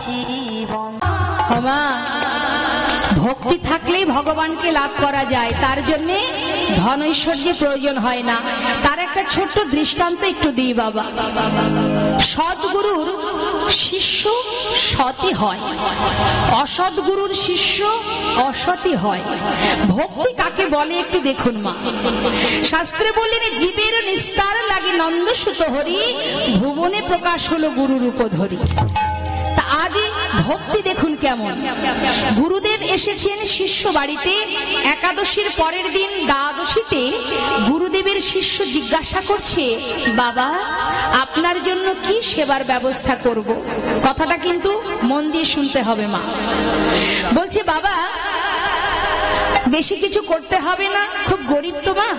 জীবন। মা, ভক্তি থাকলেই ভগবানকে লাভ করা যায়, তার জন্য ধন ঐশ্বর্যের প্রয়োজন হয় না। তার একটা ছোট্ট দৃষ্টান্ত একটু দিই বাবা। সদ্গুরুর শিষ্য সতী হয়, অসদ্গুরুর শিষ্য অসতী হয়। ভক্তি কাকে বলে একটু দেখুন মা। শাস্ত্রে বললেন, জীবের নিস্তার লাগে নন্দসুত হরি, ভুবনে প্রকাশ হলো গুরুরূপ ধরি। তা আজই ভক্তি দেখুন কেমন। গুরুদেব এসেছেন শিষ্য বাড়িতে। একাদশীর পরের দিন দ্বাদশীতে গুরুদেবের শিষ্য জিজ্ঞাসা করছে, বাবা আপনার জন্য কি সেবার ব্যবস্থা করব? কথাটা কিন্তু মন দিয়ে শুনতে হবে মা। বলছে, বাবা বেশি কিছু করতে হবে না, খুব গরিব তো মা,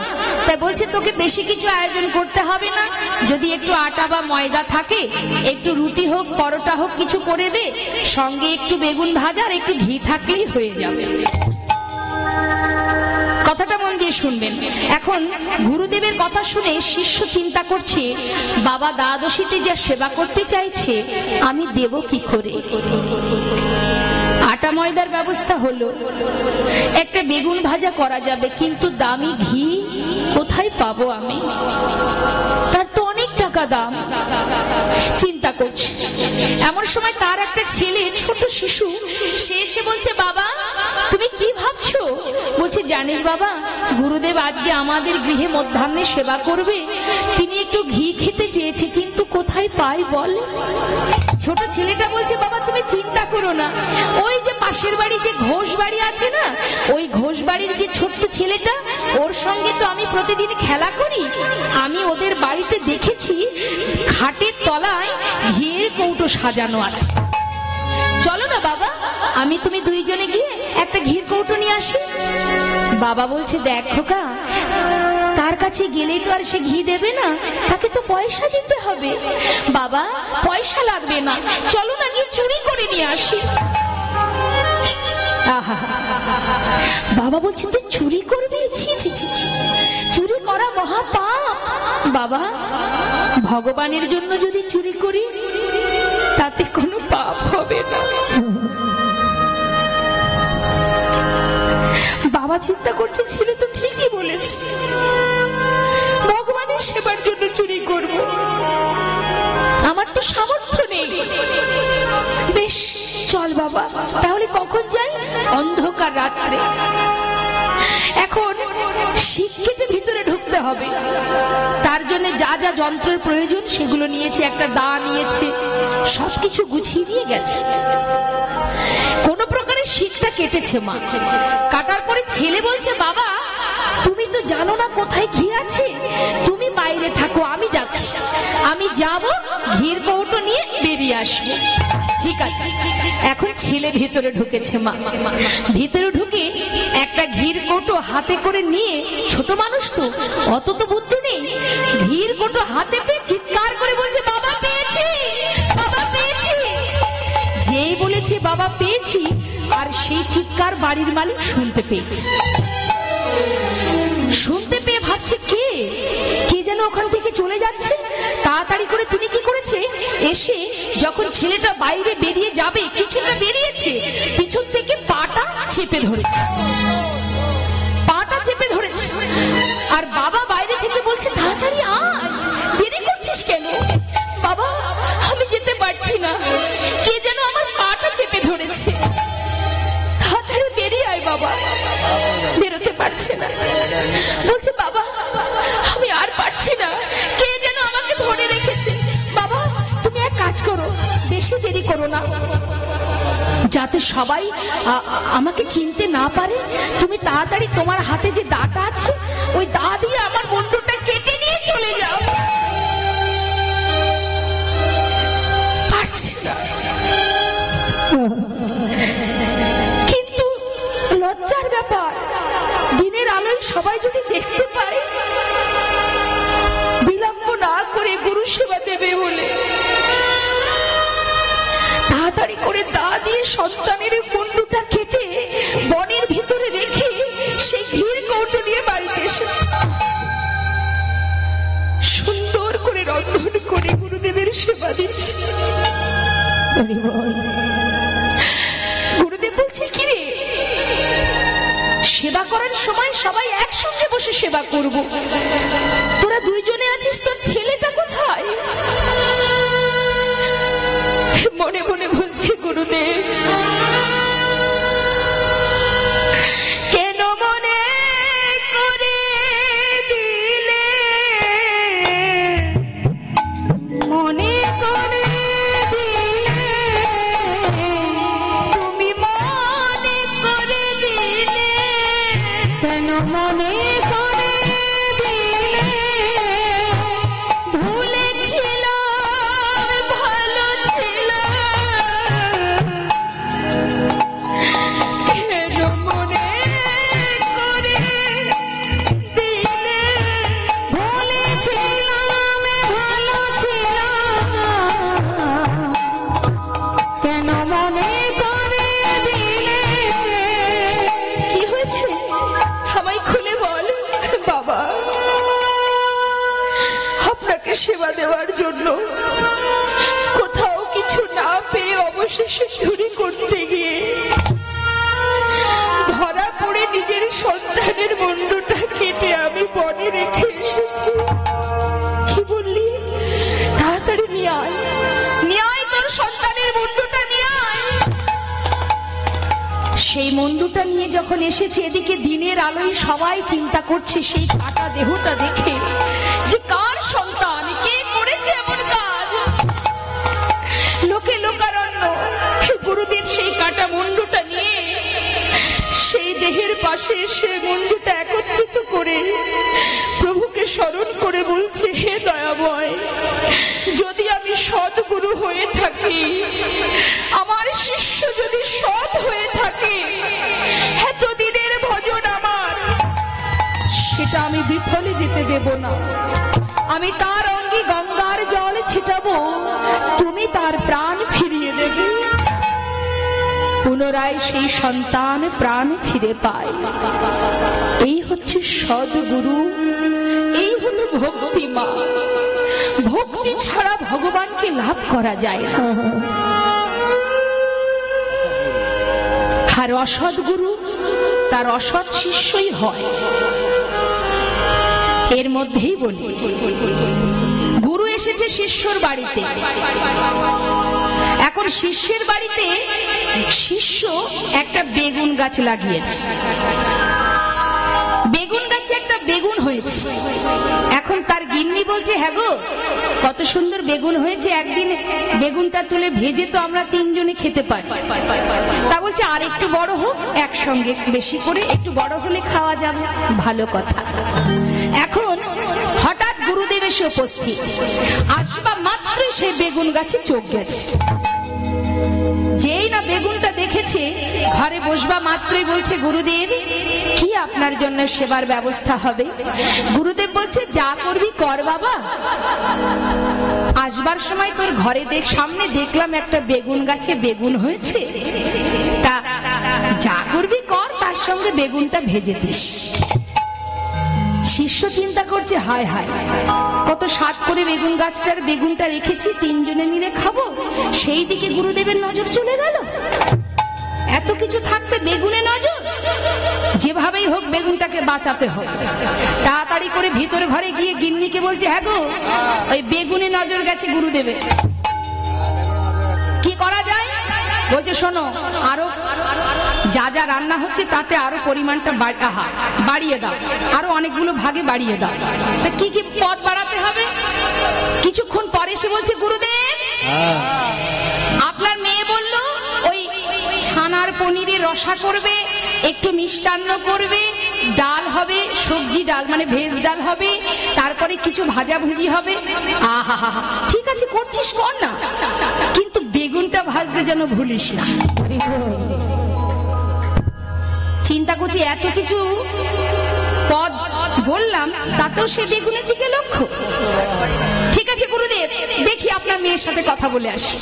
তাই বলছে তোকে বেশি কিছু আয়োজন করতে হবে না, যদি একটু আটা বা ময়দা থাকে, একটু রুটি হোক পরোটা হোক কিছু করে দে, সঙ্গে একটু বেগুন ভাজা আর একটু ঘি থাকলেই হয়ে যাবে। কথাটা মন দিয়ে শুনবেন। এখন গুরুদেবের কথা শুনে শিষ্য চিন্তা করছে, বাবা দ্বাদশীতে যা সেবা করতে চাইছে আমি দেব কি করে? আটা ময়দার ব্যবস্থা হলো, একটা বেগুন ভাজা করা যাবে, কিন্তু দামি ঘি কোথায় পাবো আমি? তার তো অনেক টাকা দাম। চিন্তা করছে। এমন সময় তার একটা ছেলে, ছোট শিশু, সে এসে বলছে, বাবা তুমি কি ভাবছো? বলছে, জানিস বাবা, গুরুদেব আজকে আমাদের গৃহে মধ্যাহ্নে সেবা করবে, তিনি একটু ঘি খেতে চেয়েছে, কিন্তু কোথায় পাই বল? ছোট ছেলেটা বলছে, বাবা তুমি চিন্তা করো না, ওই যে পাশের বাড়ি যে ঘোষ বাড়ি আছে না, ওই ঘোষ বাড়ির যে ছোট্ট ছেলেটা, ওর সঙ্গে তো আমি প্রতিদিন খেলা করি, আমি ওদের বাড়িতে দেখেছি খাটের তলায় ঘিয়ের কৌটো সাজানো আছে, চলো না বাবা আমি তুমি দুইজনে গিয়ে একটা ঘির কৌটো নিয়ে আসি। বাবা বলছে, দেখ খোকা, তার কাছে গেলেই তো আর সে ঘি দেবে না, তাকে তো পয়সা দিতে হবে। বাবা পয়সা লাগবে না, চলো না গিয়ে চুরি করে নিয়ে আসি। বাবা বলছে, তুই চুরি করবি? চুরি করা মহাপাপ। বাবা ভগবানের জন্য যদি চুরি করি তাতে কোনো পাপ হবে না। বাবা চিন্তা করছে, ছেলে তো ঠিকই বলেছে, ভগবানের সেবার জন্য চুরি করব, আমার তো সামর্থ্য নেই। বেশ চল বাবা, তাহলে কখন যাই? অন্ধকার রাত্রে। এখন শিক্ষিতের ভিতরে ঢুকতে হবে, তার জন্য যা যা যন্ত্রের প্রয়োজন সেগুলো নিয়েছে, একটা দা নিয়েছে, সবকিছু গুছিয়ে দিয়ে গেছে। কোন প্রকারে শিখটা কেটেছে মা। কাটার পরে ছেলে বলছে, বাবা তুমি তো জানো না কোথায় ঘি আছে, তুমি বাইরে থাকো, আমি যাচ্ছি, আমি যাব ঘির কৌটো নিয়ে বেরিয়ে আসবো। ঠিক আছে। এখন ছেলে ভিতরে ঢুকেছে মা। ভিতরে ঢুকে একটা ঘির কৌটো হাতে করে নিয়ে, ছোট মানুষ তো অত তো বুদ্ধি নেই, ঘির কৌটো হাতে পেয়ে চিৎকার করে বলছে, বাবা পেয়েছি, বাবা পেয়েছি। যেই বলেছে বাবা পেয়েছি, আর সেই চিৎকার বাড়ির মালিক শুনতে পেয়েছে। শুনতে পেয়ে ভাবছে, কে যেন ওখান থেকে চলে যাচ্ছে। তাড়াতাড়ি করে তিনি কি করেছে, এসে যখন ছেলেটা বাইরে বেরিয়ে যাবে, কিছুটা বেরিয়েছে, পিছন থেকে পাটা চেপে ধরেছে, পাটা চেপে ধরেছে। আর বাবা বাইরে থেকে বলছে, তাড়াতাড়ি আয়, দেরি করছিস কেন? বাবা আমি যেতে পারছি না, কে যেন আমার পাটা চেপে ধরেছে, তাড়াতাড়ি বেরিয়ে আয় বাবা। বেরোতে পারছে না, বলছে, বাবা আমি আর পারছি না, কে যেন আমাকে ধরে রেখেছে। বাবা তুমি এক কাজ করো, বেশি দেরি করো না, যাতে সবাই আমাকে চিনতে না পারে, তুমি তাড়াতাড়ি তোমার হাতে যে দাটা আছে ওই দা দিয়ে আমার মুন্ডুটা কেটে নিয়ে চলে যাও। পারছে না। কিন্তু লজ্জার ব্যাপার, দিনের আলোয় সবাই যদি দেখতে পায়, বিলম্ব না করে গুরু সেবা দেবে বলে তাড়াতাড়ি করে দা দিয়ে সন্তানের মুন্ডুটা কেটে বনের ভিতরে রেখে সেই ঘির কৌটো নিয়ে বাড়িতে এসেছে। সুন্দর করে রন্ধন করে গুরুদেবের সেবা দিচ্ছে। গুরুদেব বলছে কি রে, সেবা করার সময় সবাই একসঙ্গে বসে সেবা করব, তোরা দুইজনে আছিস, তোর ছেলেটা কোথায়? মনে মনে বলছে গুরুদেব, কেন মনে করে দিলে, মনে করে দিলে, তুমি মনে করে দিলে, কেন মনে করে দিলে, ভুলেছিলাম ভালো ছিল, কেন মনে করে দিলে, ভুলেছিলাম ভালো ছিল, কেন মনে করে দিলে। কি হয়েছে আমায় খুলে বল বাবা। আপনাকে সেবা দেওয়ার জন্য কোথাও কিছু না পেয়ে অবশেষে চুরি করতে গিয়ে ধরা পড়ে নিজের সন্তানের মুন্ডটা কেটে আমি বনে রেখে এসেছি। কি বললি? তাড়াতাড়ি নিয়ে আয়, নিয়ে আয়, তোর সন্তানের মুন্ডটা নিয়ে আয়। সেই মুন্ডটা নিয়ে যখন এসেছি, এদিকে দিনের আলোয় সবাই চিন্তা করছে সেই কাটা দেহটা দেখে যে কার সন্তান, কে করেছে এমন কাজ। লোকে লোকারণ্য। গুরুদেব সেই কাটা মুন্ডটা নিয়ে সেই দেহের পাশে এসে মুন্ডটা একত্রিত করে প্রভুকে স্মরণ করে বলছে, হে দয়াময়, যদি আমি সৎগুরু হয়ে থাকি, আমার শিষ্য যদি সৎ হয়ে থাকে, এতদিনের ভজন আমার সেটা আমি বিফলে যেতে দেব না। আমি তার অঙ্গে গঙ্গার জল ছিটাবো, তুমি তার প্রাণ ফিরিয়ে দেবে। পুনরায় সেই সন্তান প্রাণ ফিরে পায়। এই হচ্ছে সদ্গুরু, এই হলো ভক্তি মা। ভক্তি ছাড়া ভগবানকে লাভ করা যায় না। আর অসৎ গুরু তার অসৎ শিষ্যই হয়। এর মধ্যেই বলি, গুরু এসেছে শিষ্যর বাড়িতে। এখন শিষ্যের বাড়িতে শিষ্য একটা বেগুন গাছ লাগিয়েছে। বেগুন গাছে একটা বেগুন হয়েছে। এখন তার গিন্নি বলছে, হ্যাঁ গো, কত সুন্দর বেগুন হয়েছে, একদিন বেগুনটা তুলে ভেজে তো আমরা তিনজনে খেতে পারি। তা বলছে আর একটু বড় হোক, একসঙ্গে বেশি করে, একটু বড় হলে খাওয়া যাবে। ভালো কথা। এখন হঠাৎ গুরুদেব এসে উপস্থিত। আসবা মাত্রই সেই বেগুন গাছে চোখ গেছে। যেই না বেগুনটা দেখেছে, ঘরে বসবা মাত্রই বলছে, গুরুদেব কি আপনার জন্য সেবার ব্যবস্থা হবে? গুরুদেব বলছে, যা করবি কর বাবা। আসবার সময় তোর ঘরে সামনে দেখলাম একটা বেগুন গাছে বেগুন হয়েছে, তা যা করবি কর, তার সঙ্গে বেগুনটা ভেজে দিস। শিষ্য চিন্তা করছে, হায় হায়, কত স্বাদ করে বেগুন গাছটার বেগুনটা রেখেছি, তিনজনে মিলে খাবো। সেই দিকে গুরুদেবের নজর চলে গেল। এত কিছু থাকতে বেগুনে নজর, যেভাবেই হোক বেগুনটাকে বাঁচাতে হবে। তাড়াতাড়ি করে ভিতরে ঘরে গিয়ে গিন্নিকে বলছে, হ্যাঁ গো, ওই বেগুনে নজর গেছে গুরুদেবের, কি করা যায়? বলছে, শোনো, আরো যা যা রান্না হচ্ছে তাতে আরো পরিমাণটা বাড়িয়ে দাও, আরো অনেকগুলো ভাগে বাড়িয়ে দাও। তা কি কি পদ বাড়াতে হবে? কিছুক্ষণ পরে সে বলছে, গুরুদেব আপনার মেয়ে বলল ওই ছানার পনিরের রসা করবে, একটু মিষ্টান্ন করবে, ডাল হবে, সবজি ডাল মানে ভেজ ডাল হবে, তারপরে কিছু ভাজাভুজি হবে। আহা হা, ঠিক আছে করছিস, কর না, কিন্তু বেগুনটা ভাজতে যেন ভুলিস না। চিন্তা করছি, এত কিছু পদ বললাম, তাতেও সে বেগুনের দিকে লক্ষ্য। ঠিক আছে গুরুদেব, দেখি আপনার মেয়ের সাথে কথা বলে আসি।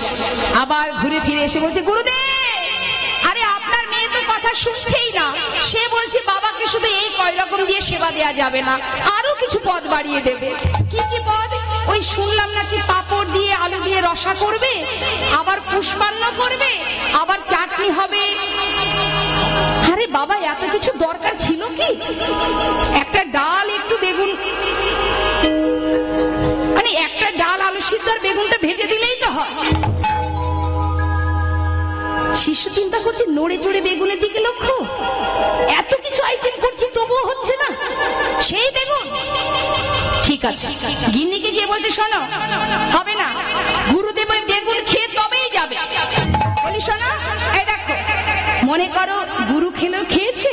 আবার ঘুরে ফিরে এসে বলছে, গুরুদেব আরে আপনার মেয়ে তো কথা শুনছেই না, সে বলছে বাবাকে শুধু এই কয় রকম দিয়ে সেবা দেয়া যাবে না, আরো কিছু পদ বাড়িয়ে দেবে। কি কি পদ? ওই শুনলাম নাকি পাঁপড় দিয়ে আলু দিয়ে রসা করবে, আবার পুষ্পান্ন করবে, আবার চাটনি হবে। আরে বাবা, এত কিছু দরকার ছিল কি? একটা ডাল, একটু বেগুন, মানে একটা ডাল আলু সিদ্ধ আর বেগুনটা ভেজে দিলেই তো হয়। শিষ্য চিন্তা করছে, নড়ে চড়ে বেগুনের দিকে লক্ষ্য, এত কিছু আইটেম করছি তবুও হচ্ছে না, সেই বেগুন। ঠিক আছে, গিন্নিকে গিয়ে বলতে, শোনো হবে না, গুরুদেবের বেগুন খেয়ে তবেই যাবে। বলি শোনো, এই দেখো, মনে করো গুরু খেলেও খেয়েছে,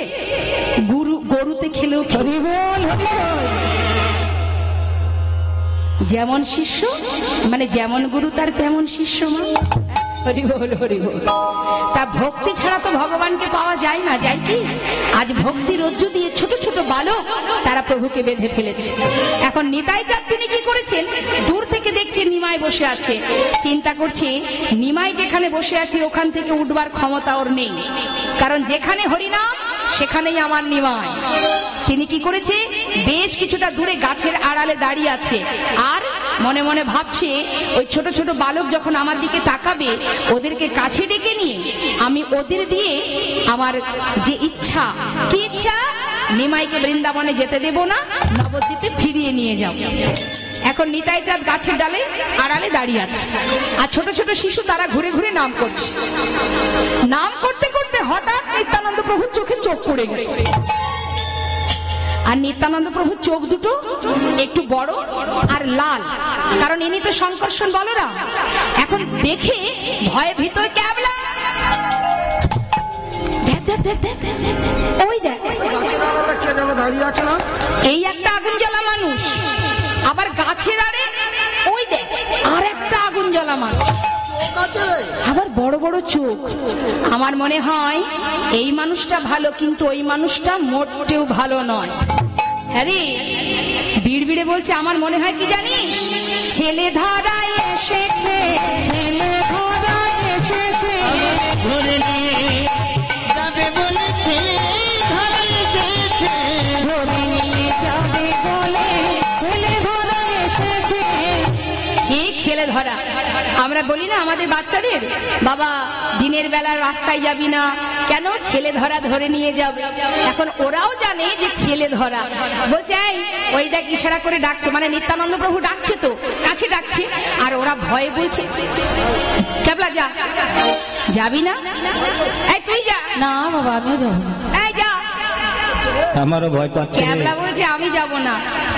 গরুতে খেলেও খেয়েছে। যেমন শিষ্য মানে যেমন গুরু তার তেমন শিষ্য। মা হরি বল, হরি বল। তা ভক্তি ছাড়া তো ভগবানকে পাওয়া যায় না, যায় কি? আজ ভক্তি রজ্জু দিয়ে ছোট ছোট বালক তারা প্রভুকে বেঁধে ফেলেছে। এখন নিতাই চাঁদ তিনি কি করেছেন, দূর থেকে দেখছে নিমাই বসে আছে, চিন্তা করছে নিমাই যেখানে বসে আছে ওখান থেকে উঠবার ক্ষমতা ওর নেই, কারণ যেখানে হরিনাম সেখানেই আমার নিমাই। তিনি কি করেছে, বেশ কিছুটা দূরে গাছের আড়ালে দাঁড়িয়ে আছে, আর মনে মনে ভাবছে ওই ছোট ছোট বালক যখন আমার দিকে তাকাবে ওদেরকে কাছে ডেকে নিয়ে আমি ওদের দিয়ে আমার যে ইচ্ছা, কি ইচ্ছা, নিমাইকে বৃন্দাবনে যেতে দেব না, নবদ্বীপে ফিরিয়ে নিয়ে যাব। এখন নিতাই চাঁদ গাছের ডালে আড়ালে দাঁড়িয়ে আছে, আর ছোট ছোট শিশু তারা ঘুরে ঘুরে নাম করছে। নাম করতে করতে হঠাৎ নিত্যানন্দ প্রভুর চোখে চোখ পড়ে গেছে, আর নিত্যানন্দ প্রভুর চোখ দুটো একটু বড় আর লাল, কারণ ইনি তো শঙ্কর্ষণ বলরাম। এখন দেখে ভয়ে ভীত ক্যাবলা, ওই দেখ এই একটা আগুন জ্বালা মানুষ, আবার গাছের আড়ে ওই দেখ আর একটা আগুন জ্বালা মানুষ, আবার বড় বড় চোখ। আমার মনে হয় এই মানুষটা ভালো, কিন্তু ওই মানুষটা মোটেও ভালো নয়। আরে বিড়বিড়ে বলছে, আমার মনে হয় কি জানিস, ছেলে ধরায় এসেছে, ছেলে ধরায় এসেছে, ধরে নিয়ে যাবে বলে ছেলে ধরায় এসেছে, ধরে নিয়ে যাবে বলে ছেলে ধরায় এসেছে। ঠিক ছেলে ধরা। আমরা বলি না আমাদের বাচ্চাদের, বাবা দিনের বেলা রাস্তায় যাবি না, কেন? ছেলে ধরা ধরে নিয়ে যাবে। এখন ওরাও জানে যে ছেলে ধরা, বলছে ওই দেখ ইশারা করে ডাকছে, মানে নিত্যানন্দ প্রভু ডাকছে, তো কাছে ডাকছে, আর ওরা ভয়ে বলছে ক্যাবলা যা, যাবি না? এই তুই যা। না বাবা আমিও যাবো না। এই যা। আমারও ভয় পাচ্ছে। ক্যাবলা বলছে আমি যাব না,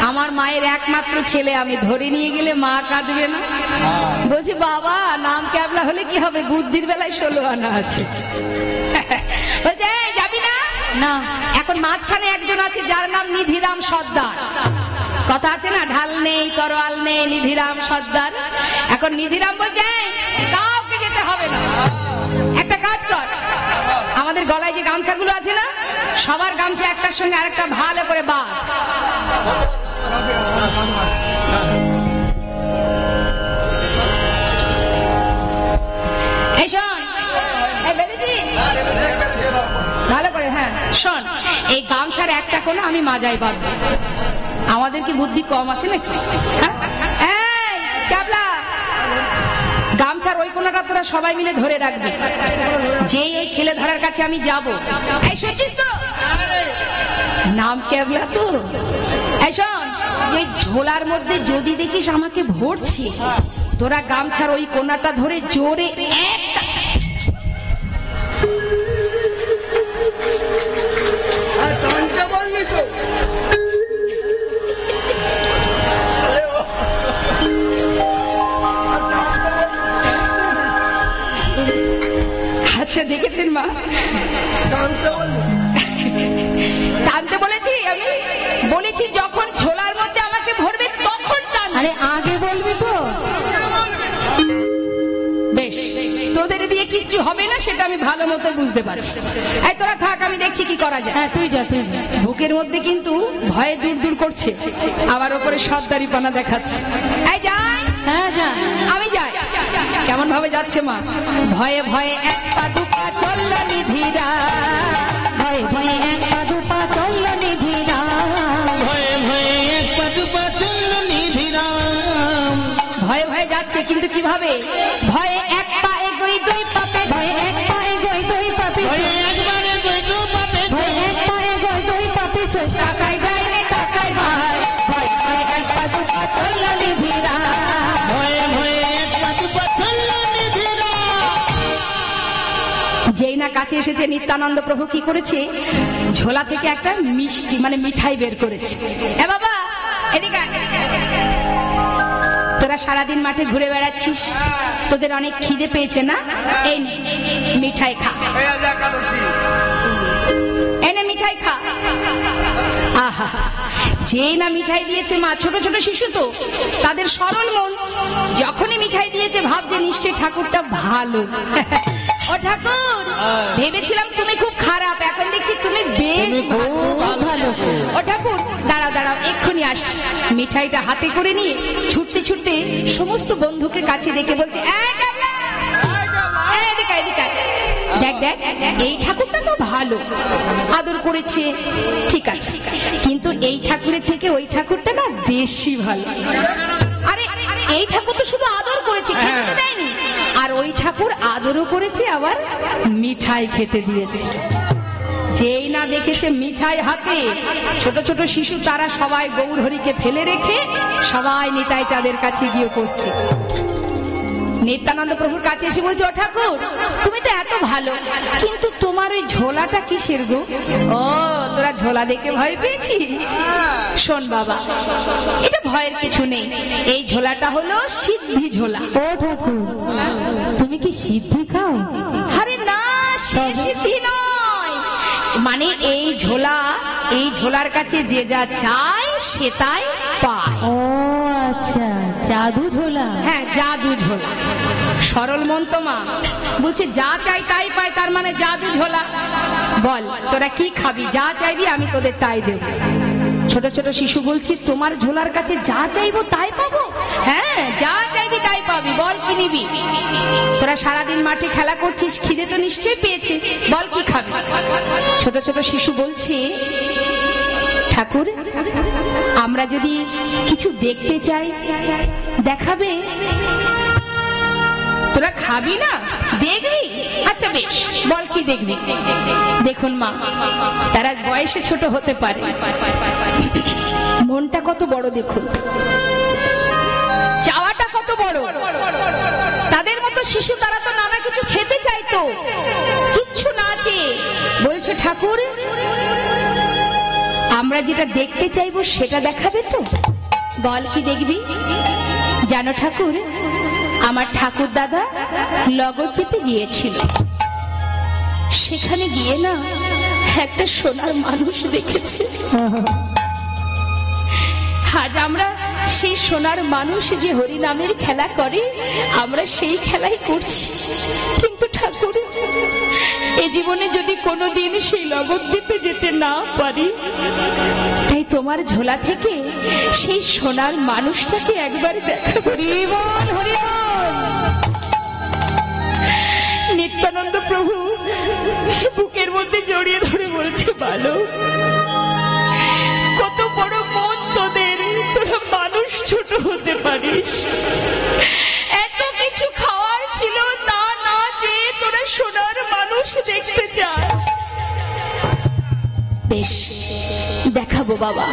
আমার মায়ের একমাত্র ছেলে, আমি ধরে নিয়ে গেলে মা কাঁদবে না? বলছি বাবা নাম ক্যাবলা হলে কি হবে, বুদ্ধির বেলায় 16 আনা আছে। বলছে যাবি না? না। এখন মাঝখানে একজন আছে যার নাম নিধিরাম সর্দার, কথা আছে না, ঢাল নেই তরোয়াল নেই, নিধিরাম সর্দার। এখন নিধিরাম বলছে কাউকে যেতে হবে না, একটা কাজ কর, আমাদের গলায় যে গামছাগুলো আছে না, সবার গামছা একটার সঙ্গে আরেকটা ভালো করে বাঁধ। এই শোন, এই বেরিয়েছিস ভালো করে, হ্যাঁ শোন, এই গামছার একটা কোণা আমি মাজায় বাঁধবো। আমাদের কি বুদ্ধি কম আছে নাকি? গামছার ওই কোণাটা তোরা সবাই মিলে ধরে রাখবি, যে এই ছেলে ধরার কাছে আমি যাব। এই শুনছিস তো, নাম ক্যাবলা তো। এই শোন, ওই ঝোলার মধ্যে যদি দেখিস আমাকে ভরছি, তোরা গামছার ওই কোণাটা ধরে জোরে একটা আচ্ছা দেখেছেন মা, টানতে বলেছি আমি, বলেছি যখন ঝোলার মধ্যে আমাকে ভরবে তখন টান। আরে আগে বলবি তো, বেশ তোদের দিয়ে কিচ্ছু হবে না সেটা আমি ভালো মতো বুঝতে পারছি। এই তোরা থাক, আমি দেখছি কি করা যায়। হ্যাঁ তুই যা, তুই যা। বুকের মধ্যে কিন্তু ভয়ে দূর দূর করছে, আবার ওপরে সর্দারি পানা দেখাচ্ছে। এই যাই, হ্যাঁ যা, আমি যাই। কেমন ভাবে যাচ্ছে মা, ভয়ে ভয়ে এক পা দু পা চলল নিধিরা, ভয়ে ভয়ে এক পা দু পা চলল নিধিরা, ভয়ে ভয়ে এক পা দু পা চলল নিধিরা, ভয়ে ভয়ে যাচ্ছে, কিন্তু কিভাবে? ভয়ে এক পা এগোই দুই পাপে, ভয়ে এক পা এগোই দুই পাপে, ভয়ে একবার এগোই দুই পাপে, ভয়ে এক পা এগোই দুই পাপে, টাকায় ডাইনে টাকায় ভাই, ভয়ে ভয়ে এক পা দু পা চলল নিধিরা, ভয়ে ভয়ে এক পা দু পা চলল নিধিরা। যেই না কাছে এসেছে, নিত্যানন্দ প্রভু কি করেছে? ঝোলা থেকে একটা মিষ্টি মানে মিঠাই বের করেছে। এ বাবা এদিকে আয়, তোরা সারাদিন মাঠে ঘুরে বেড়াচ্ছিস, তোদের অনেক খিদে পেয়েছে না? এই মিঠাই খা, এনে মিঠাই খা। আহা, যেই না মিঠাই দিয়েছে মা, ছোট ছোট শিশু তো, তাদের সরল মন, যখনই মিঠাই দিয়েছে ভাবছে নিশ্চয়ই ঠাকুরটা ভালো। ও ঠাকুর, ভেবেছিলাম তুমি খুব খারাপ, এখন দেখছি তুমি বেশ ভালো। ও ঠাকুর দাঁড়াও দাঁড়াও, এক্ষুনি আসছি। মিঠাইটা হাতে করে নিয়ে ছুটতে ছুটতে সমস্ত বন্ধুকে কাছে ডেকে বলছে, দেখ দেখ, এই ঠাকুরটা তো ভালো, আদর করেছে, ঠিক আছে, কিন্তু এই ঠাকুরের থেকে ওই ঠাকুরটা না বেশি ভালো। আরে এই ঠাকুর তো শুধু আদর করেছে, খেতে তো দেয়নি, আর ওই ঠাকুর আদরও করেছে, আবার মিঠাই খেতে দিয়েছে। যেই না দেখেছে মিঠাই হাতে, ছোট ছোট শিশু তারা সবাই গৌরহরিকে ফেলে রেখে সবাই নিতাই চাঁদের কাছে গিয়ে উপস্থিত। নিত্যানন্দ প্রভুর কাছে এসে বলছে, ও ঠাকুর তুমি তো এত ভালো, কিন্তু তোমার ওই ঝোলাটা কিসের গো? ও তোরা ঝোলা দেখে ভয় পেয়েছিস? শোন বাবা, এটা ভয়ের কিছু নেই, এই ঝোলাটা হলো সিদ্ধি ঝোলা। ও ঠাকুর তুমি কি সিদ্ধি খাও? আরে না, সে সিদ্ধি নয়, মানে এই ঝোলা, এই ঝোলার কাছে যে যা চায় সে তাই পায়। ও আচ্ছা, জাদু ঝোলা। হ্যাঁ, জাদু ঝোলা। সরল মন তো মা, বলছে যা চাই তাই পায়, তার মানে জাদু ঝোলা। বল তোরা কি খাবি? যা চাইবি আমি তোদের তাই দেব। ছোট ছোট শিশু বলছি, তোমার ঝোলার কাছে যা চাইবো তাই পাবো? হ্যাঁ, যা চাইবি তাই পাবি, বল কি নিবি? তোরা সারাদিন মাঠে খেলা করছিস, খিদে তো নিশ্চয়ই পেয়েছিস, বল কি খাবি? ছোট ছোট শিশু বলছে, ঠাকুর আমরা যদি কিছু দেখতে চাই দেখাবে? তোরা খাবি না, দেখবি? আচ্ছা বেশ, বল কি দেখবি? দেখুন মা, তারা বয়সে ছোট হতে পারে, মনটা কত বড় দেখুন, চাওয়াটা কত বড়। তাদের মতো শিশু, তারা তো নানা কিছু খেতে চাইতো, কিচ্ছু না চেয়ে বলছে, ঠাকুর আমরা যেটা দেখতে চাইবো সেটা দেখাবে তো? বল কি দেখবি? জানো ঠাকুর, আমার ঠাকুর দাদা লগদ্বীপে গিয়েছিল, সেখানে গিয়ে না একটা সোনার মানুষ দেখেছে। আজ আমরা সেই সোনার মানুষ যে হরিনামের খেলা করে, আমরা সেই খেলাই করছি। কিন্তু ঠাকুর, এ জীবনে যদি কোনোদিন সেই লগদ্বীপে যেতে না পারি, তাই তোমার ঝোলা থেকে সেই সোনার মানুষটাকে একবার দেখা করি। নিত্যানন্দ প্রভু বুকের মধ্যে জড়িয়ে ধরে বলছে, ভালো, কত বড় মন তোদের, তোরা মানুষ ছোট হতে পারিস। এত কিছু খাওয়ার ছিল, তা না যে তোরা সোনার মানুষ দেখতে চাস। বেশ, দেখাবো বাবা,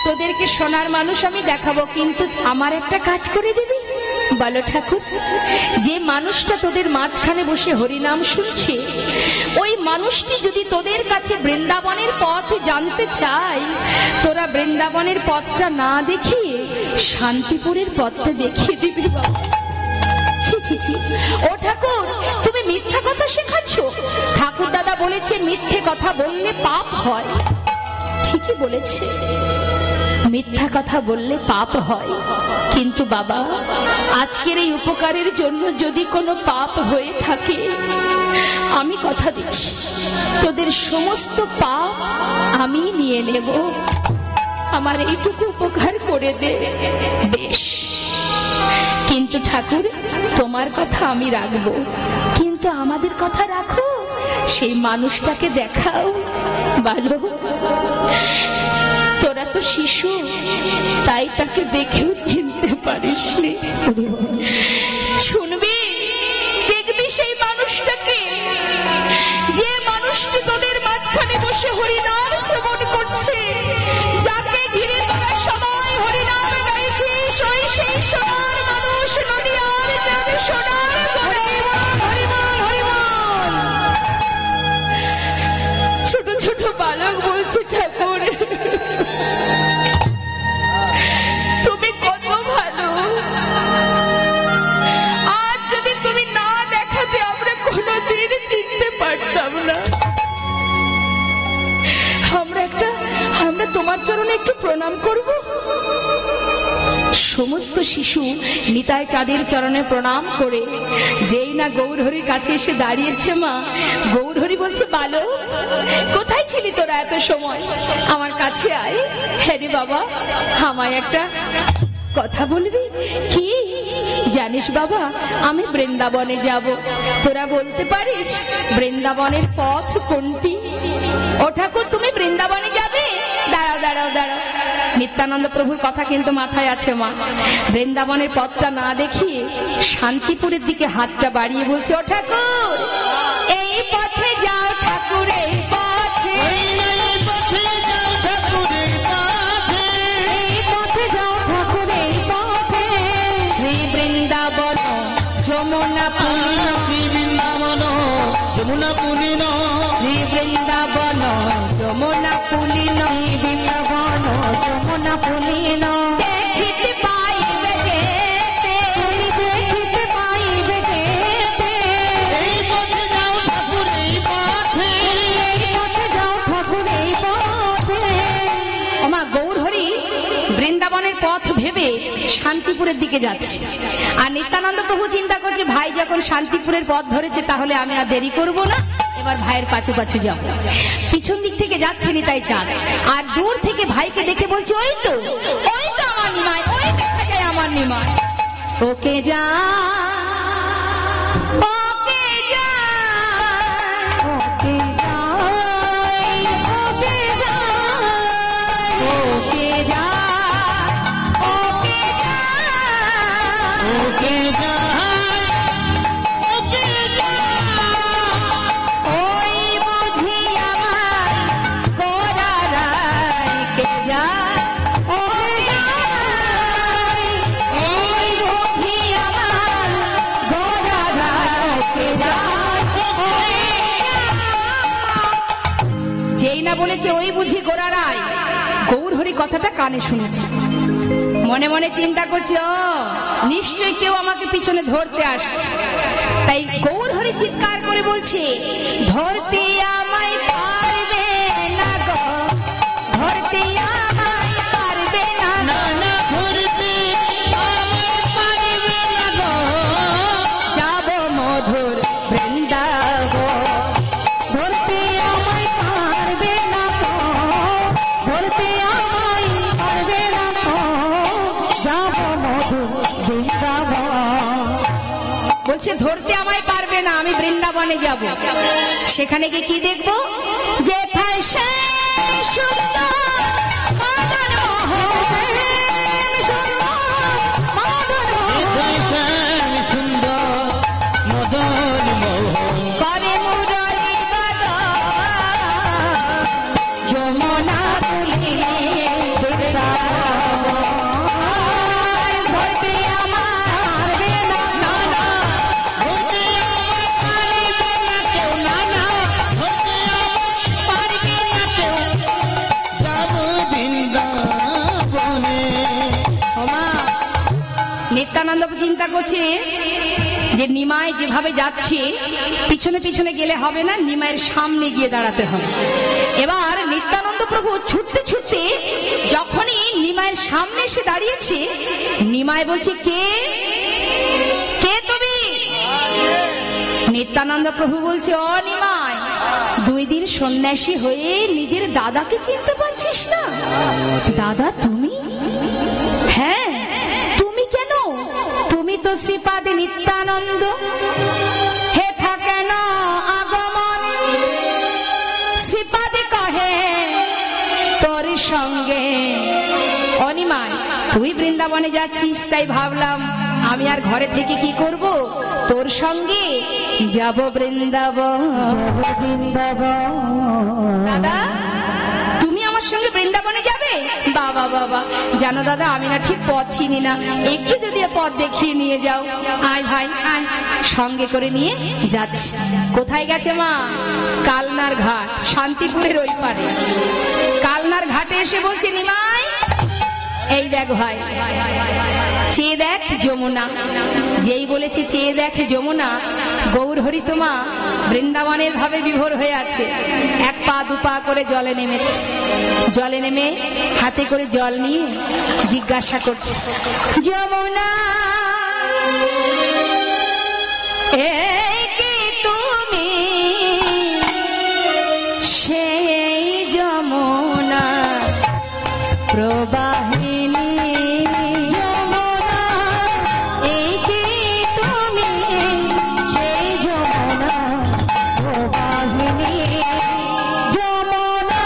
তোদেরকে সোনার মানুষ আমি দেখাবো, কিন্তু আমার একটা কাজ করে দিবি। বলো ঠাকুর, যে মানুষটা তোদের মাঝখানে বসে হরিনাম শুনছে, ওই মানুষটি যদি তোদের কাছে বৃন্দাবনের পথ জানতে চায়, তোরা বৃন্দাবনের পথটা না দেখিয়ে শান্তিপুরের পথটা দেখিয়ে দিবি বাবা। ও ঠাকুর, তুমি মিথ্যা কথা শেখাচ্ছ। ঠাকুর দাদা বলেছে মিথ্যে কথা বললে পাপ হয়। ঠিকই বলেছে, মিথ্যা কথা বললে পাপ হয়, কিন্তু বাবা আজকের এই উপকারের জন্য যদি কোনো পাপ হয়ে থাকে, আমি কথা দিচ্ছি তোদের সমস্ত পাপ আমি নিয়ে নেব। আমার এইটুকু উপকার করে দে। বেশ, কিন্তু ঠাকুর তোমার কথা আমি রাখবো, কিন্তু আমাদের কথা রাখো, সেই মানুষটাকে দেখাও। ভালো, তোরা তো শিশু, তাই তাকে দেখেও চিনতে পার পারিসনি। শুনবি, দেখবি সেই মানুষটাকে, যে মানুষটি তোদের মাঝখানে বসে হরিনাম শ্রবণ করছে, যাকে ঘিরে তোরা সবাই হরিনাম গাইছিস, ওই সেই সোনার মানুষ নদিয়ার চাঁদ সোনার হরিবল হরিবল হরিবল। ছোট ছোট বালক বলছে, ঠাকুর তুমি কত ভালো, আজ যদি তুমি না দেখাতে আমরা কোনোদিন চিনতে পারতাম না। আমরা তোমার চরণে একটু প্রণাম করব। সমস্ত শিশু নিতাই চাঁদের চরণে প্রণাম করে যেই না গৌরহরির কাছে এসে দাঁড়িয়েছে, মা গৌরহরি বলছে, বালক কোথায় ছিলি তোরা এত সময়, আমার কাছে আয়। হ্যাঁ রে বাবা, আমায় একটা কথা বলবি। কি জানিস বাবা, আমি বৃন্দাবনে যাব, তোরা বলতে পারিস বৃন্দাবনের পথ কোনটি? ও ঠাকুর, তুমি বৃন্দাবনে যাবে? দাঁড়াও দাঁড়াও দাঁড়াও, নিত্যানন্দ প্রভুর কথা কিন্তু মাথায় আছে মা। বৃন্দাবনের পথটা না দেখিয়ে শান্তিপুরের দিকে হাতটা বাড়িয়ে বলছে, ও ঠাকুর এই পথে যাও, ঠাকুর এই পথে, এই পথে যাও ঠাকুর এই পথে, শ্রী বৃন্দাবন যমুনা পুলিন, শ্রী বৃন্দাবন যমুনা পুলিন, শ্রী বৃন্দাবন যমুনা পুলিন, বৃন্দাবন যমুনা পুলিন, দেখিতে পাইবে যেতে, দেখিতে পাইবে যেতে, এই পথে যাও ঠাকুর এই পথে, এই পথে যাও ঠাকুর এই পথে। ওমা গৌরহরি বৃন্দাবনের পথ ভেবে শান্তিপুরের দিকে যাচ্ছে, আর নিত্যানন্দ প্রভু চিন্তা করছে, ভাই যখন শান্তিপুরের পথ ধরেছে তাহলে আমি আর দেরি করব না, এবার ভাইয়ের পাছু পাছু যাব। পিছন দিক থেকে যাচ্ছে নিতাই চাঁদ, আর দূর থেকে ভাইকে দেখে বলছে, ওই তো আমার নিমাই, ওই দেখা যায় আমার নিমাই। ওকে যা, ওকে যা, ওকে যা, ওকে যা, ওকে যা, ওকে যা, ওকে যা, ওকে যা, ওই বুঝি আমার গোরা রায়কে যা, ওই বুঝি আমার গোরা রায়কে যা। যেই না বলেছে ওই বুঝি গোরা রায়, গৌরহরি কথাটা কানে শুনেছে, মনে মনে চিন্তা করছে, ও নিশ্চয়ই কেউ আমাকে পিছনে ধরতে আসছে। তাই গৌরহরি চিৎকার করে বলছে, ধরতে আমায় পারবে না গো, ধরতে আমায় পারবে না, ধরতে আমায় পারবে না গো, যাব মধুর বৃন্দাবন, ধরতে আমায় পারবে না গো, ধরতে আমায় পারবে না গো, যাব মধুর বৃন্দাবন। বলছে ধরতে আমায় পারবে না, আমি বৃন্দাবনে যাব। সেখানে গিয়ে কি দেখবো? যেথায় শ্যাম সুন্দর মদন মোহন, শ্যাম সুন্দর মদন মোহন, করে মুরলী গান, যমুনা পুলিনে বৃন্দাবন, ধরতে আমার বেলা না, ধরতে আমার পারবে না কেউ, না না, ধরতে আমার পারবে না কেউ, যাব বৃন্দাবনে। ওমা নিত্যানন্দ চিন্তা করছে যে নিমাই যেভাবে যাচ্ছে পিছনে পিছনে গেলে হবে না, নিমাইয়ের সামনে গিয়ে দাঁড়াতে হবে। এবার নিত্যানন্দ প্রভু ছুটতে ছুটতে যখনই নিমাইয়ের সামনে এসে দাঁড়িয়েছে, নিমাই বলছে, কে কে তুমি? নিত্যানন্দ প্রভু বলছে, ও নিমাই, 2 দিন সন্ন্যাসী হয়ে নিজের দাদাকে চিনতে পারছিস না? দাদা তুমি? হ্যাঁ, তুমি কেন? তুমি তো শ্রীপাদ নিত্যানন্দ, হে থাকেন আগমন, শ্রীপাদ কহে তোর সঙ্গে। অনিমায়, তুই বৃন্দাবন বৃন্দাবনে যাচ্ছিস, তাই ভাবলাম আমি আর ঘরে থেকে কি করব, তোর সঙ্গে যাব বৃন্দাবন। দাদা, তুমি আমার সঙ্গে বৃন্দাবনে যাবে? বাবা বাবা, জানো দাদা, আমি না ঠিক পথ চিনি না, একটু যদি পথ দেখিয়ে নিয়ে যাও। আয় ভাই আয়, সঙ্গে করে নিয়ে যাচ্ছি। কোথায় গেছে মা? কালনার ঘাট, শান্তিপুরের ওই পারে। কালনার ঘাটে এসে বলছে, নিমাই এই দেখ ভাই, চেয়ে দেখ যমুনা। যেই বলেছে চেয়ে দেখ যমুনা, গৌর হরিতমা বৃন্দাবনের ভাবে বিভোর হয়ে আছে। এক পা দু পা করে জলে নেমেছে। জলে নেমে হাতে করে জল নিয়ে জিজ্ঞাসা করছে, যমুনা এই কি তুমি সেই যমুনা প্রবাহিনী? যমুনা এই কি তুমি সেই যমুনা প্রবাহিনী? যমুনা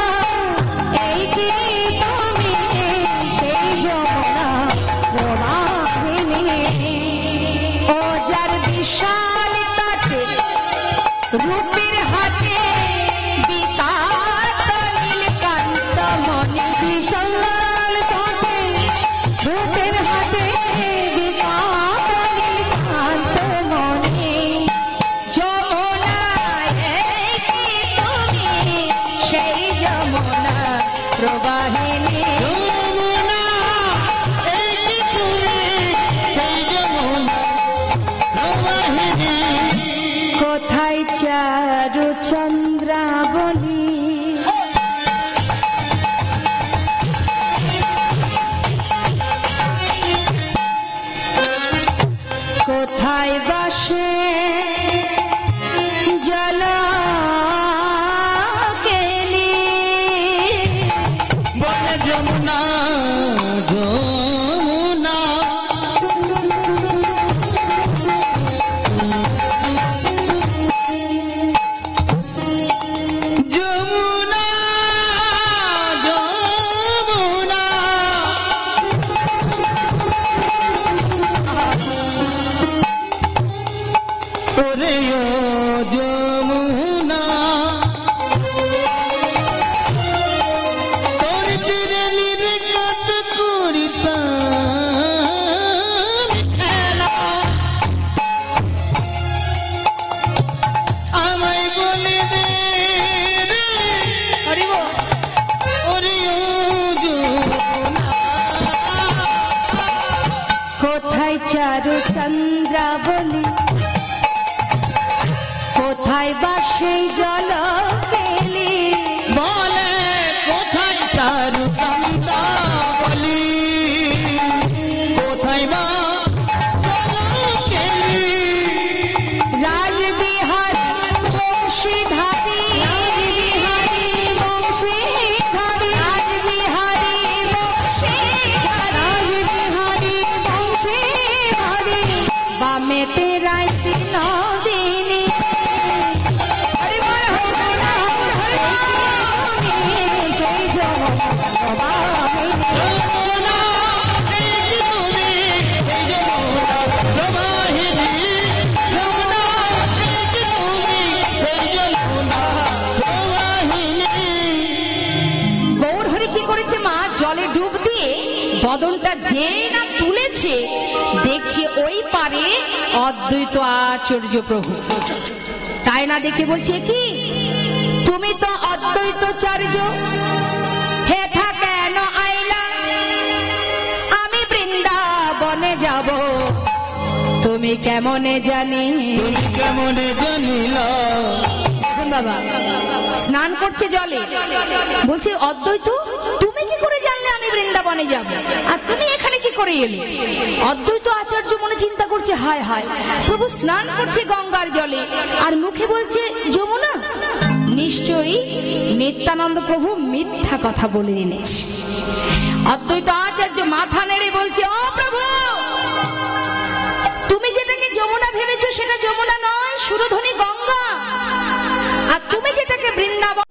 এই কি তুমি সেই যমুনা প্রবাহিনী? ও যার বিশাল তটে রূপের হাতে বিকাত নীলকান্ত মনে, বিশাল তটে রূপের হাতে বিকাত নীলকান্ত মনে। যমুনা এই কি তুমি সেই যমুনা প্রবাহিনী? যমুনা এই কি তুমি সেই যমুনা প্রবাহিনী? কোথায় চারু চন্দ্রাবলী? কোথায় বাসে জল কেলি? বলে যমুনা যমুনা যমুনা যমুনা ওরে ও যমুনা তোর তীরে নির্গত করিতাম খেলা, আমায় বলে দে রে হরিব ওরে ও যমুনা। কোথায় চারু চন্দ্রাবলী? কোথায় বাসে জল কেলি? বলে কোথায় চারু চন্দ্রাবলী? কোথায় বা কেলি? রাজবিহারী বংশীধারী, রাজবিহারী বংশীধারী, রাজবিহারী বংশীধারী, রাজবিহারী বংশীধারী, বামে তেরাই নদিনী। হরি বল হরি বল হরি বল, সেই যমুনা প্রবাহিনী। যমুনা এই কি তুমি সেই যমুনা প্রবাহিনী? যমুনা এই কি তুমি সেই যমুনা প্রবাহিনী? গৌর হরি কি করেছে মা? জলে ডুব দিয়ে বদনটা যে না তুলেছে, দেখছে ওই পারে অদ্বৈত আচার্য প্রভু। তাই না দেখে বলছে, কি তুমি তো অদ্বৈতাচার্য, হেথা কেন আইলা? আমি বৃন্দাবনে যাব, তুমি কেমনে জানি? তুমি কেমনে জানিলা? দেখুন বাবা, স্নান করছে জলে, বলছে অদ্বৈত তুমি কি করে জানলে আমি বৃন্দাবনে যাব, আর তুমি এখানে কি করে এলে? অদ্বৈত আচার্য মনে চিন্তা করছে, হায় হায়, প্রভু স্নান করছে গঙ্গার জলে আর মুখে বলছে যমুনা। নিশ্চয়ই নিত্যানন্দ প্রভু মিথ্যা কথা বলে এনেছে। অদ্বৈত আচার্য মাথা নেড়ে বলছে, ও প্রভু, তুমি যেটাকে যমুনা ভেবেছো সেটা যমুনা নয়, সুরধনী গঙ্গা। আর তুমি যেটাকে বৃন্দাবন